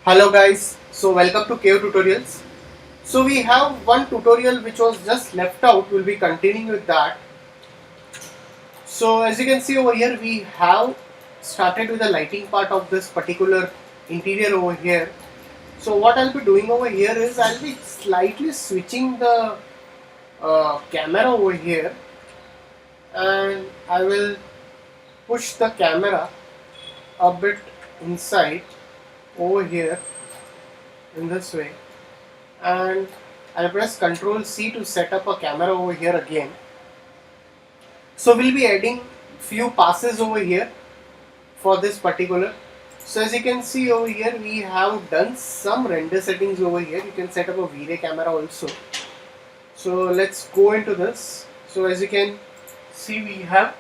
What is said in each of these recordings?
Hello guys, so welcome to Cave Tutorials. So we have one tutorial which was just left out, we'll be continuing with that. So as you can see over here, we have started with the lighting part of this particular interior over here. So what I'll be doing over here is I'll be slightly switching the camera over here, and I will push the camera a bit inside over here in this way, and I'll press Ctrl C to set up a camera over here again. So we'll be adding few passes over here for this particular. So as you can see over here, we have done some render settings over here. You can set up a V-Ray camera also. So let's go into this. So as you can see, we have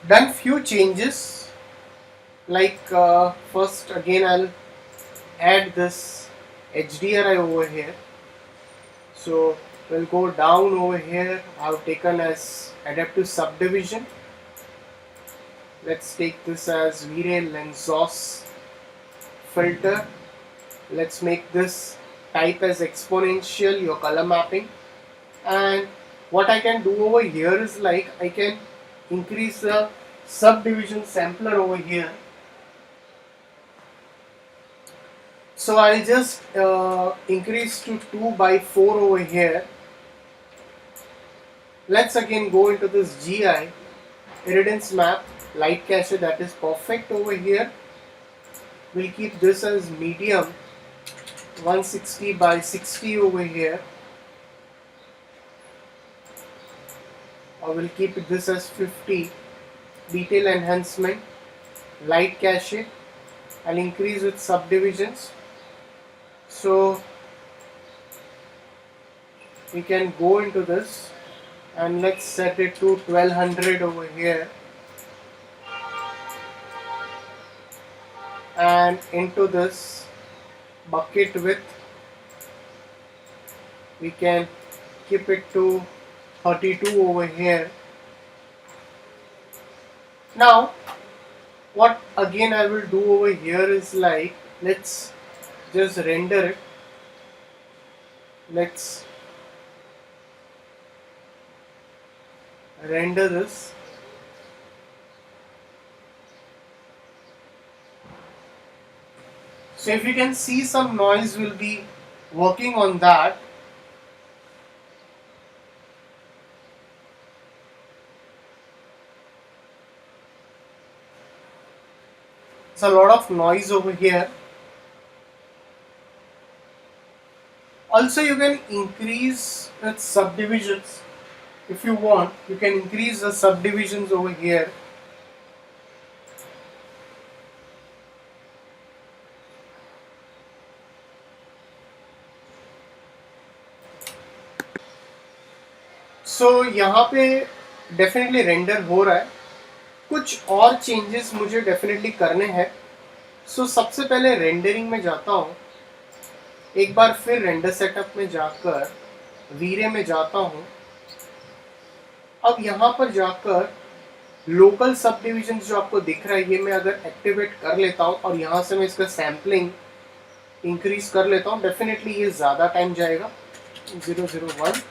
done few changes. Like first again, I'll add this HDRI over here. So we'll go down over here. I've taken as adaptive subdivision. Let's take this as V-Ray Lensos filter. Let's make this type as exponential, your color mapping. And what I can do over here is like I can increase the subdivision sampler over here. So I'll just increase to 2/4 over here. Let's again go into this GI irradiance map, light cache, that is perfect over here. We'll keep this as medium, 160/60 over here. Or we'll keep this as 50. Detail enhancement, light cache, I'll increase with subdivisions. So we can go into this and let's set it to 1200 over here, and into this bucket width we can keep it to 32 over here. Now what again I will do over here is like, let's just render it. Let's render this. So if you can see, some noise will be working on that. It's a lot of noise over here. Also you can increase its subdivisions if you want. You can increase the subdivisions over here. So यहाँ पे definitely render हो रहा है. कुछ और changes मुझे definitely करने हैं. सो सबसे पहले रेंडरिंग में जाता हूँ. एक बार फिर रेंडर सेटअप में जाकर V-Ray में जाता हूँ. अब यहाँ पर जाकर लोकल सब डिविजन जो आपको दिख रहा है, ये मैं अगर एक्टिवेट कर लेता हूँ और यहाँ से मैं इसका सैम्पलिंग इंक्रीज कर लेता हूँ, डेफिनेटली ये ज़्यादा टाइम जाएगा. 001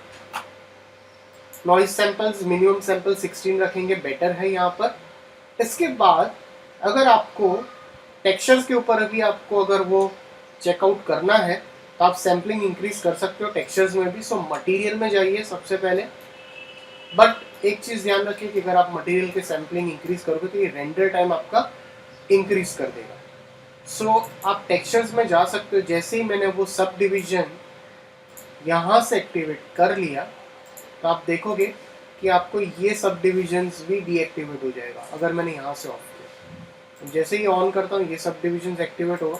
नॉइज सैंपल्स, मिनिमम सैंपल 16 रखेंगे, बेटर है यहाँ पर. इसके बाद अगर आपको टेक्सचर्स के ऊपर अभी आपको अगर वो चेकआउट करना है तो आप सैम्पलिंग इंक्रीज कर सकते हो टेक्सचर्स में भी. सो मटेरियल में जाइए सबसे पहले. बट एक चीज़ ध्यान रखिए कि अगर आप मटेरियल के सैम्पलिंग इंक्रीज करोगे तो ये रेंडर टाइम आपका इंक्रीज कर देगा. सो आप टेक्सचर्स में जा सकते हो. जैसे ही मैंने वो सब डिविजन यहाँ से एक्टिवेट कर लिया तो आप देखोगे कि आपको ये सब डिविजन्स भी डीएक्टिवेट हो जाएगा अगर मैंने यहाँ से ऑफ किया. जैसे ही ऑन करता हूँ ये सब डिविजन्स एक्टिवेट होगा.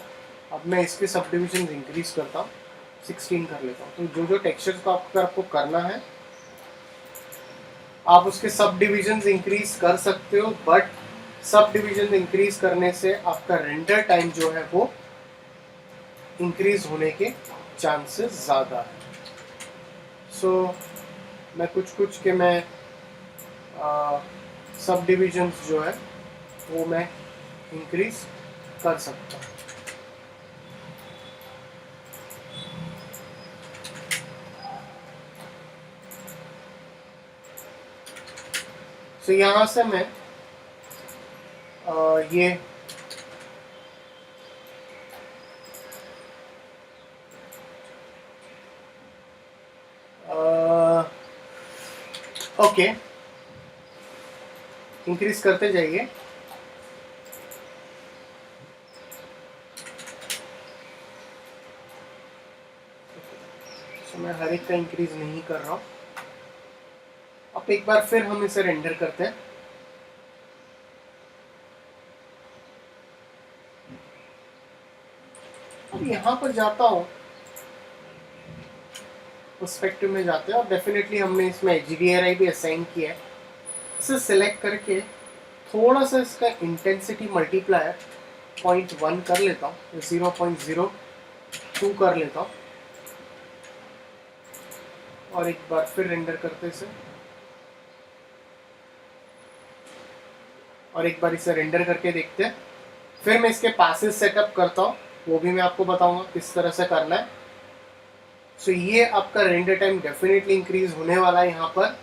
अब मैं इसके सब डिविजन्स इंक्रीज करता हूँ, 16 कर लेता हूँ. तो जो टेक्सचर्स को आपको करना है आप उसके सब डिविजन्स इंक्रीज कर सकते हो. बट सब डिविजन इंक्रीज करने से आपका रेंडर टाइम जो है वो इंक्रीज होने के चांसेस ज़्यादा है. सो मैं कुछ के मैं सब डिविजन्स जो है वो मैं इंक्रीज कर सकता हूँ. तो यहाँ से मैं ये ओके इंक्रीज करते जाइए। तो मैं हर एक का इंक्रीज नहीं कर रहा हूँ। अब एक बार फिर हम इसे रेंडर करते हैं। अब यहाँ पर जाता हूँ, पर्सपेक्टिव में जाते हैं और डेफिनेटली हमने इसमें HDRI भी असाइन किया है। इसे सिलेक्ट करके थोड़ा सा इसका इंटेंसिटी मल्टीप्लायर 0.1 कर लेता हूँ, 0.02 कर लेता हूँ और एक बार फिर रेंडर करते इसे और एक बार इसे रेंडर करके देखते हैं। फिर मैं इसके पासेस सेटअप करता हूँ, वो भी मैं आपको बताऊंगा किस तरह से करना है। सो ये आपका रेंडर टाइम डेफिनेटली इंक्रीज होने वाला है यहाँ पर।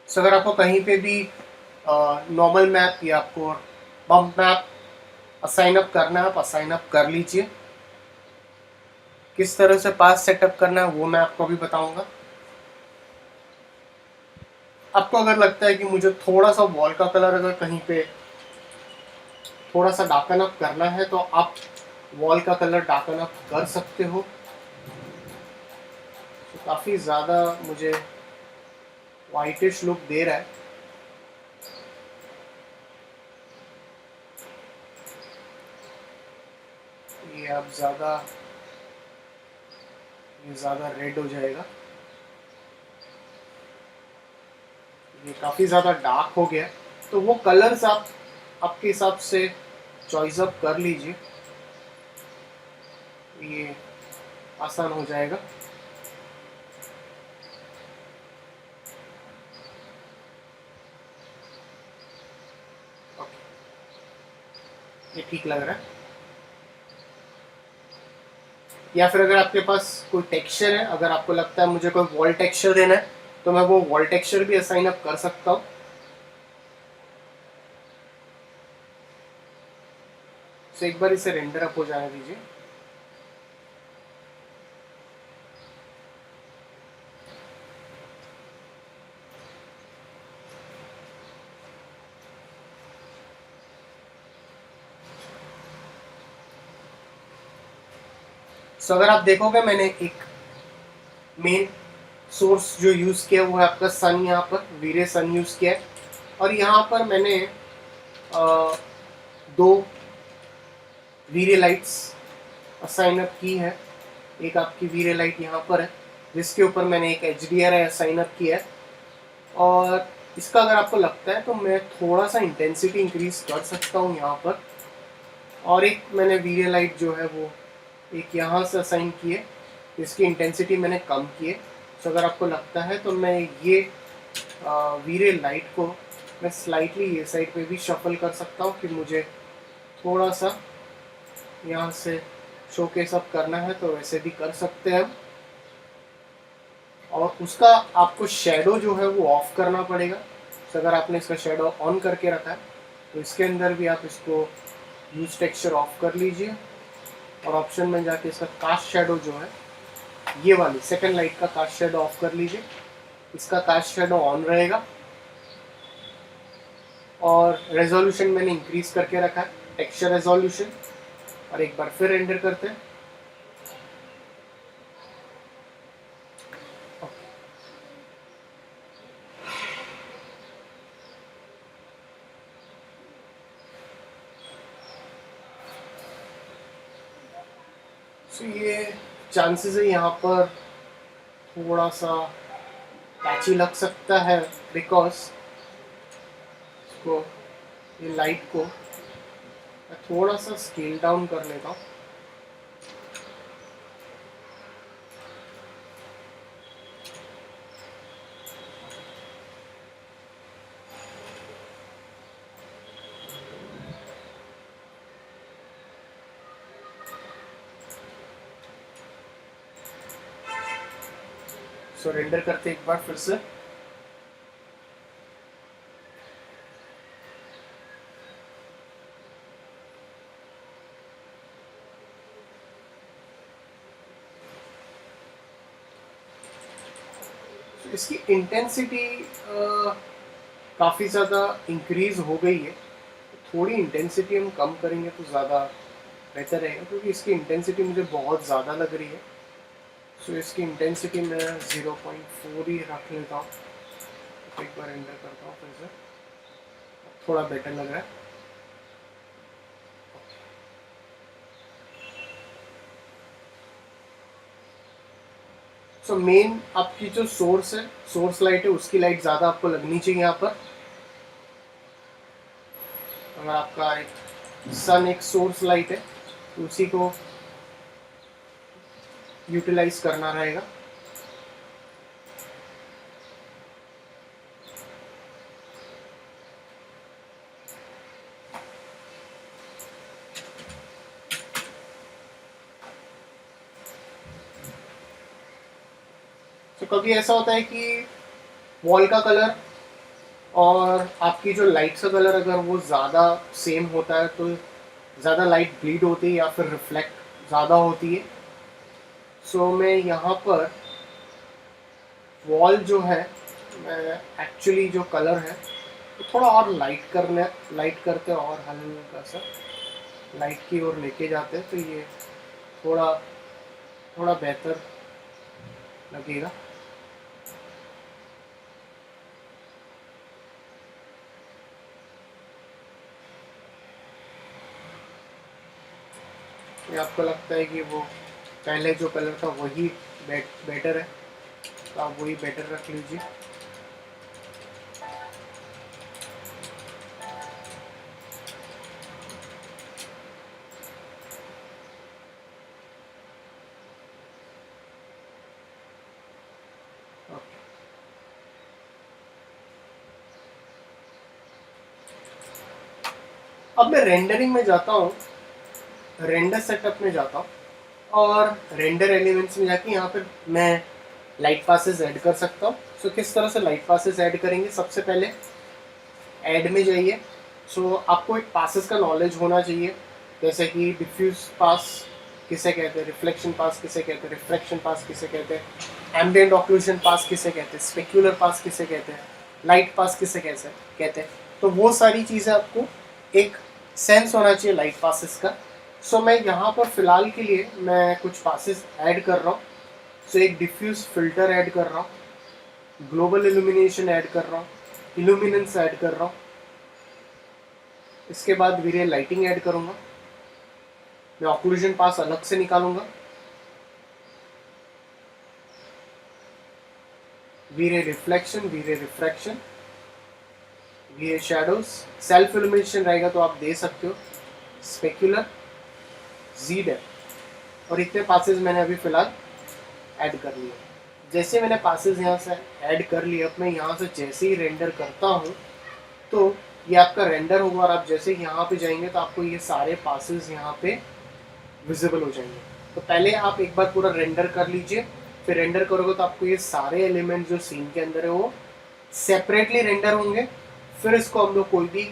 सो अगर आपको कहीं पे भी नॉर्मल मैप या आपको बम्प मैप असाइन अप करना है, आप असाइन अप कर लीजिए। किस तरह से पास सेटअप करना है वो मैं आपको अभी बताऊंगा। आपको अगर लगता है कि मुझे थोड़ा सा वॉल का कलर अगर कहीं पे थोड़ा सा डार्कन अप करना है तो आप वॉल का कलर डार्कन अप कर सकते हो। तो काफ़ी ज़्यादा मुझे वाइटिश लुक दे रहा है। ये अब ज़्यादा रेड हो जाएगा। ये काफ़ी ज़्यादा डार्क हो गया, तो वो कलर्स आप आपके हिसाब से चॉइस अप कर लीजिए, ये आसान हो जाएगा। ये ठीक लग रहा है। या फिर अगर आपके पास कोई टेक्सचर है, अगर आपको लगता है मुझे कोई वॉल टेक्सचर देना है तो मैं वो वॉल टेक्सचर भी असाइन अप कर सकता हूँ। तो एक बार इसे रेंडर अप हो जाने दीजिए। सो अगर आप देखोगे मैंने एक मेन सोर्स जो यूज़ किया वो है आपका सन, यहाँ पर वीरे सन यूज़ किया है और यहाँ पर मैंने दो वीरे लाइट्स असाइन अप की है। एक आपकी वीरे लाइट यहाँ पर है जिसके ऊपर मैंने एक HDRI असाइन अप किया है और इसका अगर आपको लगता है तो मैं थोड़ा सा इंटेंसिटी इंक्रीज कर सकता हूँ यहाँ पर। और एक मैंने वीरे लाइट जो है वो एक यहाँ से असाइन की है, इसकी इंटेंसिटी मैंने कम की है। तो अगर आपको लगता है तो मैं ये वीरे लाइट को मैं स्लाइटली ये साइड पे भी शफल कर सकता हूँ कि मुझे थोड़ा सा यहाँ से शोकेस अप करना है तो वैसे भी कर सकते हैं। और उसका आपको शेडो जो है वो ऑफ करना पड़ेगा। तो अगर आपने इसका शेडो ऑन करके रखा है तो इसके अंदर भी आप इसको यूज टेक्सचर ऑफ कर लीजिए और ऑप्शन में जाके इसका कास्ट शेडो जो है ये वाली सेकंड लाइट का कास्ट शेडो ऑफ कर लीजिए। इसका कास्ट शेडो ऑन रहेगा और रेजोल्यूशन मैंने इंक्रीज करके रखा है, टेक्सचर रेजोल्यूशन। और एक बार फिर रेंडर करते हैं। तो ये चांसेस है यहाँ पर थोड़ा सा पैची लग सकता है बिकॉज इसको ये लाइट को मैं थोड़ा सा स्केल डाउन कर लेता हूँ। सो रेंडर करते एक बार फिर से। इसकी इंटेंसिटी काफ़ी ज़्यादा इंक्रीज हो गई है। थोड़ी इंटेंसिटी हम कम करेंगे तो ज़्यादा बेहतर रहेगा, क्योंकि इसकी इंटेंसिटी मुझे बहुत ज़्यादा लग रही है। सो इसकी इंटेंसिटी मैं 0.4 ही रख लेता हूँ। तो एक बार एंटर करता हूँ फिर से, थोड़ा बेटर लग रहा है। सो मेन आपकी जो सोर्स है, सोर्स लाइट है, उसकी लाइट ज़्यादा आपको लगनी चाहिए यहाँ पर। अगर आपका एक सन एक सोर्स लाइट है तो उसी को यूटिलाइज करना रहेगा। तो कभी ऐसा होता है कि वॉल का कलर और आपकी जो लाइट का कलर अगर वो ज़्यादा सेम होता है तो ज़्यादा लाइट ब्लीड होती है या फिर रिफ्लेक्ट ज़्यादा होती है। सो मैं यहाँ पर वॉल जो है, मैं एक्चुअली जो कलर है तो थोड़ा और लाइट करते और हल्का सा लाइट की ओर लेके जाते हैं तो ये थोड़ा थोड़ा बेहतर लगेगा। ये आपको लगता है कि वो पहले जो कलर था वही बेटर है तो आप वही बेटर रख लीजिए। अब मैं रेंडरिंग में जाता हूँ, रेंडर सेटअप में जाता हूँ और रेंडर एलिमेंट्स में जाके यहाँ पर मैं लाइट पासेस ऐड कर सकता हूँ। सो किस तरह से लाइट पासेस ऐड करेंगे, सबसे पहले ऐड में जाइए। सो आपको एक पासेस का नॉलेज होना चाहिए, जैसे कि डिफ्यूज पास किसे कहते हैं, रिफ्लेक्शन पास किसे कहते हैं, रिफ्रैक्शन पास किसे कहते हैं, एम्बिएंट ऑक्लूजन पास किसे कहते हैं, स्पेक्युलर पास किसे कहते हैं, लाइट पास किसे कैसे कहते हैं। तो वो सारी चीज़ें आपको एक सेंस होना चाहिए लाइट पासेस का। सो मैं यहाँ पर फ़िलहाल के लिए मैं कुछ पासेस ऐड कर रहा हूँ। सो एक डिफ्यूज फिल्टर ऐड कर रहा हूँ, ग्लोबल इल्यूमिनेशन ऐड कर रहा हूँ, इल्यूमिनेंस ऐड कर रहा हूँ। इसके बाद वीरे लाइटिंग ऐड करूँगा, मैं ऑक्लूजन पास अलग से निकालूंगा, वीरे रिफ्लेक्शन, वीरे रिफ्रैक्शन, वीरे शैडोज, सेल्फ इल्यूमिनेशन रहेगा तो आप दे सकते हो, स्पेक्युलर, जी डेप्थ। और इतने पासेस मैंने अभी फ़िलहाल ऐड कर लिए। जैसे मैंने पासेस यहाँ से ऐड कर लिए, अब मैं यहाँ से जैसे ही रेंडर करता हूँ तो ये आपका रेंडर होगा और आप जैसे ही यहाँ पे जाएंगे तो आपको ये सारे पासेस यहाँ पे विजिबल हो जाएंगे। तो पहले आप एक बार पूरा रेंडर कर लीजिए, फिर रेंडर करोगे तो आपको ये सारे एलिमेंट जो सीन के अंदर है वो सेपरेटली रेंडर होंगे। फिर इसको हम लोग कोई भी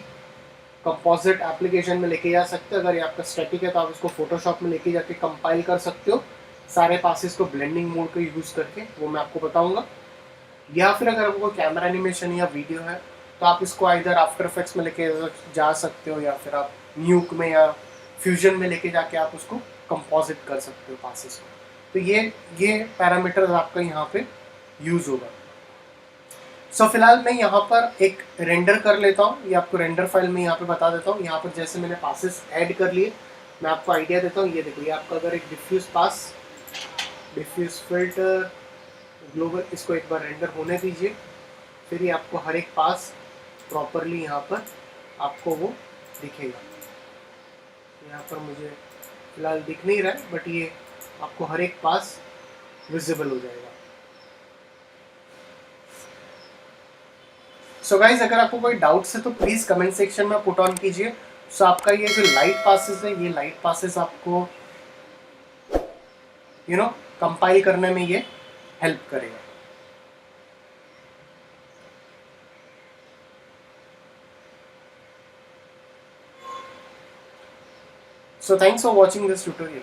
कंपोजिट एप्लीकेशन में लेके जा सकते हैं। अगर ये आपका स्टैटिक है तो आप इसको फोटोशॉप में लेके जाके कंपाइल कर सकते हो सारे पासेस को ब्लेंडिंग मोड का यूज़ करके, वो मैं आपको बताऊंगा। या फिर अगर आपको कैमरा एनिमेशन या वीडियो है तो आप इसको इधर आफ्टर इफेक्ट्स में लेके जा सकते हो या फिर आप न्यूक में या फ्यूजन में लेके जाके आप उसको कंपोजिट कर सकते हो पासेस को। तो ये पैरामीटर्स आपका यहाँ पे यूज़ होगा। सो फिलहाल मैं यहाँ पर एक रेंडर कर लेता हूँ, ये आपको रेंडर फाइल में यहाँ पे बता देता हूँ। यहाँ पर जैसे मैंने पासेस ऐड कर लिए, मैं आपको आइडिया देता हूँ। ये देखो, ये आपका अगर एक डिफ्यूज पास, डिफ्यूज फिल्टर, ग्लोबल, इसको एक बार रेंडर होने दीजिए। फिर ये आपको हर एक पास प्रॉपरली यहाँ पर आपको वो दिखेगा। यहाँ पर मुझे फिलहाल दिख नहीं रहा है बट ये आपको हर एक पास विजिबल हो जाएगा। सो गाइज, अगर आपको कोई डाउट्स है तो प्लीज़ कमेंट सेक्शन में पुट ऑन कीजिए। सो आपका ये जो लाइट पासेस है, ये लाइट पासेस आपको कंपाइल करने में ये हेल्प करेगा। So thanks for watching this tutorial.